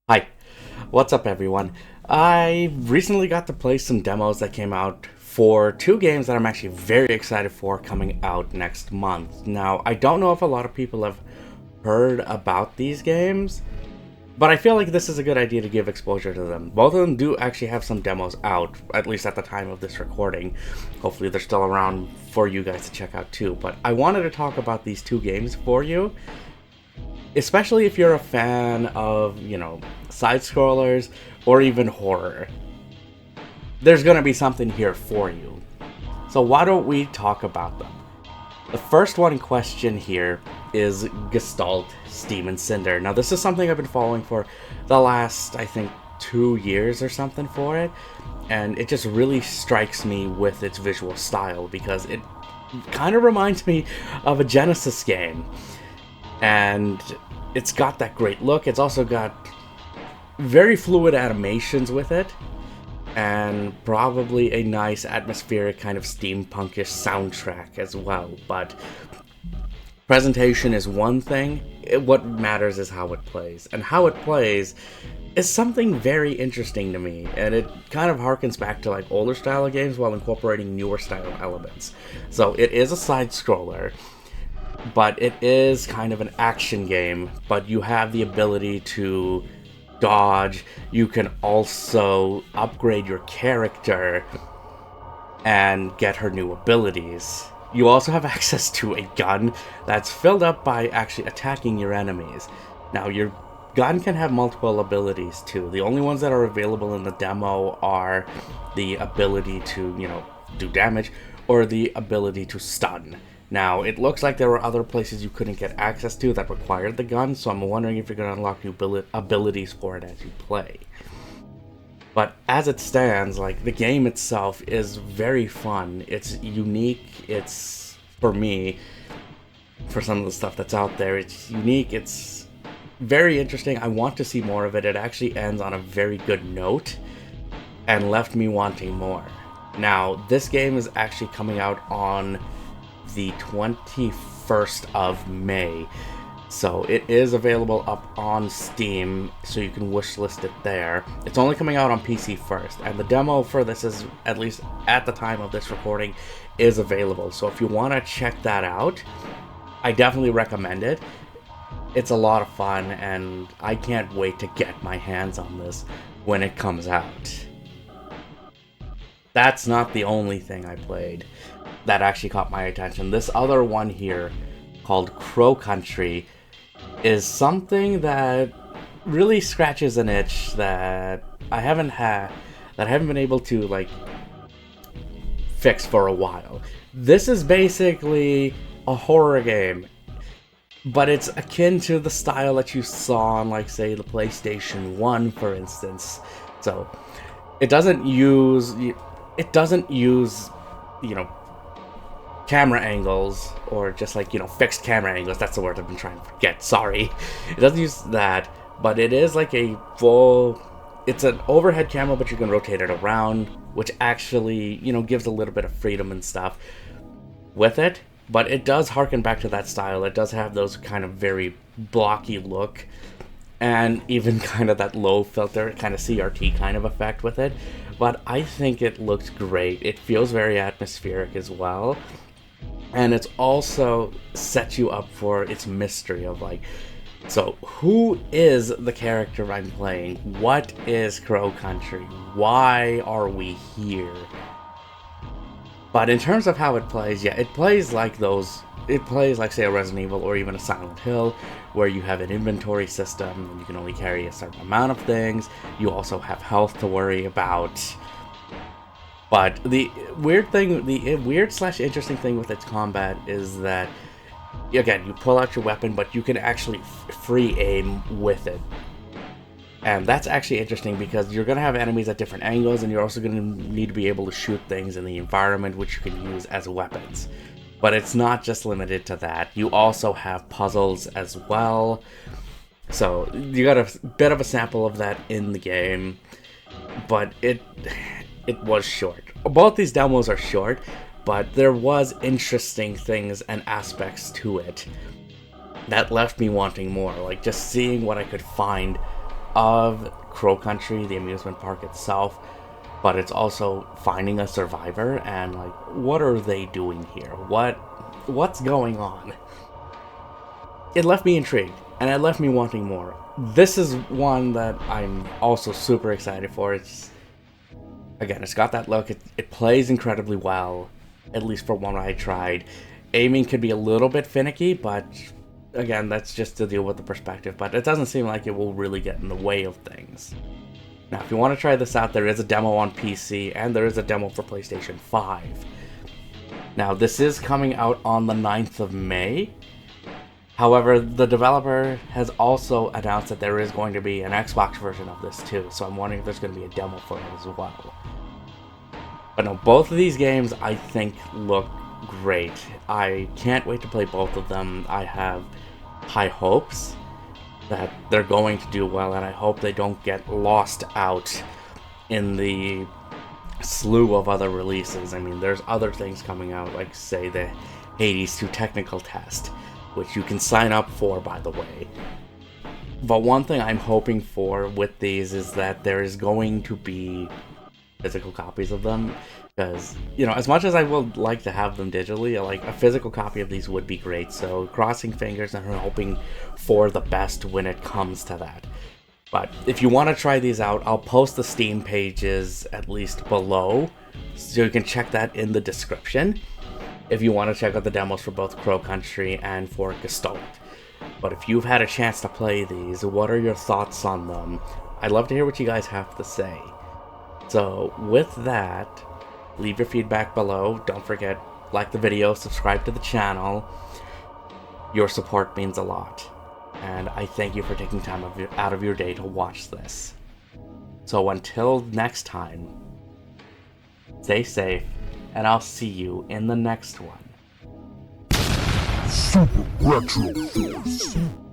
Hi, what's up everyone? I recently got to play some demos that came out for two games that I'm actually very excited for coming out next month. Now, I don't know if a lot of people have heard about these games, but I feel like this is a good idea to give exposure to them. Both of them do actually have some demos out, at least at the time of this recording. Hopefully they're still around for you guys to check out too, but I wanted to talk about these two games for you, especially if you're a fan of, side scrollers or even horror. There's gonna be something here for you. So why don't we talk about them? The first one in question here is Gestalt, Steam and Cinder. Now this is something I've been following for the last, I think, 2 years or something for it, and it just really strikes me with its visual style because it kind of reminds me of a Genesis game. And it's got that great look. It's also got very fluid animations with it, and probably a nice atmospheric kind of steampunkish soundtrack as well. But presentation is one thing. What matters is how it plays. And how it plays is something very interesting to me, and it kind of harkens back to like older style games while incorporating newer style elements. So it is a side scroller, but it is kind of an action game, but you have the ability to dodge. You can also upgrade your character and get her new abilities. You also have access to a gun that's filled up by actually attacking your enemies. Now, your gun can have multiple abilities too. The only ones that are available in the demo are the ability to, do damage, or the ability to stun. Now, it looks like there were other places you couldn't get access to that required the gun, so I'm wondering if you're going to unlock new abilities for it as you play. But as it stands, like, the game itself is very fun. It's unique. It's, for me, for some of the stuff that's out there, it's unique. It's very interesting. I want to see more of it. It actually ends on a very good note and left me wanting more. Now, this game is actually coming out on the 21st of May, so it is available up on Steam, so you can wishlist it there. It's only coming out on PC first, and the demo for this is, at least at the time of this recording, is available. So if you want to check that out, I definitely recommend it. It's a lot of fun, and I can't wait to get my hands on this when it comes out. That's not the only thing I played that actually caught my attention. This other one here, called Crow Country, is something that really scratches an itch that I haven't been able to fix for a while. This is basically a horror game, but it's akin to the style that you saw on, say, the PlayStation 1, for instance. So it doesn't use camera angles, or just fixed camera angles. That's the word I've been trying to forget, sorry. It doesn't use that, but it is like a full, it's an overhead camera, but you can rotate it around, which actually, gives a little bit of freedom and stuff with it. But it does harken back to that style. It does have those kind of very blocky look, and even kind of that low filter, kind of CRT kind of effect with it. But I think it looks great. It feels very atmospheric as well. And it's also set you up for its mystery of so who is the character I'm playing? What is Crow Country? Why are we here? But in terms of how it plays, yeah, it plays like say a Resident Evil or even a Silent Hill, where you have an inventory system and you can only carry a certain amount of things. You also have health to worry about. But the weird/interesting thing with its combat is that, again, you pull out your weapon, but you can actually free aim with it. And that's actually interesting because you're going to have enemies at different angles, and you're also going to need to be able to shoot things in the environment, which you can use as weapons. But it's not just limited to that. You also have puzzles as well. So you got a bit of a sample of that in the game, but it was short. Both these demos are short, but there was interesting things and aspects to it that left me wanting more. Like just seeing what I could find of Crow Country, the amusement park itself, but it's also finding a survivor and like, what are they doing here? What's going on? It left me intrigued, and it left me wanting more. This is one that I'm also super excited for. It's got that look. It plays incredibly well, at least for one I tried. Aiming could be a little bit finicky, but again, that's just to deal with the perspective. But it doesn't seem like it will really get in the way of things. Now, if you want to try this out, there is a demo on PC, and there is a demo for PlayStation 5. Now, this is coming out on the 9th of May. However, the developer has also announced that there is going to be an Xbox version of this too, so I'm wondering if there's going to be a demo for it as well. But no, both of these games I think look great. I can't wait to play both of them. I have high hopes that they're going to do well, and I hope they don't get lost out in the slew of other releases. I mean, there's other things coming out, like say the Hades 2 technical test, which you can sign up for, by the way. But one thing I'm hoping for with these is that there is going to be physical copies of them, because, you know, as much as I would like to have them digitally, like a physical copy of these would be great. So crossing fingers and hoping for the best when it comes to that. But if you want to try these out, I'll post the Steam pages at least below, so you can check that in the description if you want to check out the demos for both Crow Country and for Gestalt. But if you've had a chance to play these, what are your thoughts on them? I'd love to hear what you guys have to say. So with that, leave your feedback below. Don't forget, like the video, subscribe to the channel. Your support means a lot, and I thank you for taking time out of your day to watch this. So until next time, stay safe, and I'll see you in the next one. Super Retro Force.